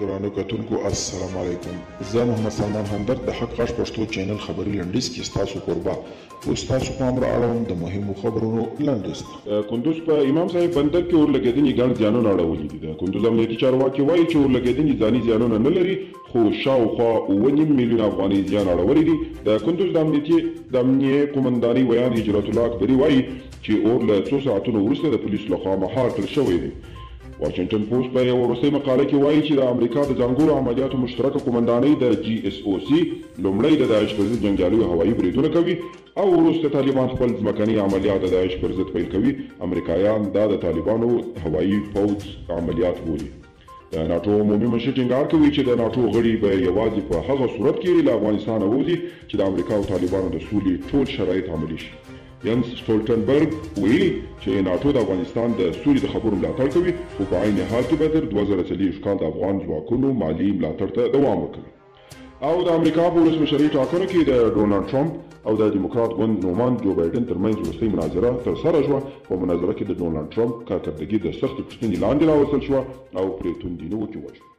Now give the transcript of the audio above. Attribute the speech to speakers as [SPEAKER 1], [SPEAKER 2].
[SPEAKER 1] درانو کتونکو السلام علیکم. زه محمد سلمان همدرد د حق غږ پښتو چینل خبري لنډیز کې ستاسو کوربه اوس تاسو پام را اړوم د مهمو خبرونو لنډیز ته.
[SPEAKER 2] کندوز په امام صاحب بندر کې اورلګېدنې ګڼ زیانونه اړولي دي. د کندوز امنیتي چارواکي وایي چې اورلګېدنې ځاني زیانونه نه لري، خو شاوخوا 9.5 میلیونه افغانۍ زیان اړولی دي. د کندوز د امنیې قومندانۍ ویان هجرت الله اکبري وایي چې اور له څو ساعتونو وروسته د پولیسو لخوا مهار کړل شوی دی. واشنگټن پوسټ په یوه وروستۍ مقاله کې وایي چې د امریکا د ځانګړو عملیاتو مشترکه قومندانۍ د GSOC لومړی د داعش پر ضد جنګیالیو هوایي بریدونه کوي او وروسته طالبان خپل ځمکني عملیات د داعش پر ضد پیل کوي. امریکایان دا د طالبانو هوایي پوځ عملیات بولي. د ناټو عمومي مشر ټینګار کوي چې د ناټو غړي به یوازې په هغه صورت کې له افغانستانه ووځي چې د امریکا او طالبانو د سولې ټول شرایط عملي شي. ینس سټولټنبرګ ویلي چې ناټو د افغانستان د سولې د خبرو ملاتړ کوي، خو په عین حال کې به تر 2040 کال د افغان ځواکونو مالي ملاتړ ته دوام ورکوي. او د امریکا په ولسمشرۍ ټاکنو کې د ډونالډ ټرمپ او د ډیموکرات ګوند نومان جو بایډن ترمنځ وروستۍ مناظره ترسره شوه. په مناظره کې د ډونالډ ټرمپ کارکردګي د سختې پوښتنې لاندې راوستل شوه او پرې توندینه وکړل شوه.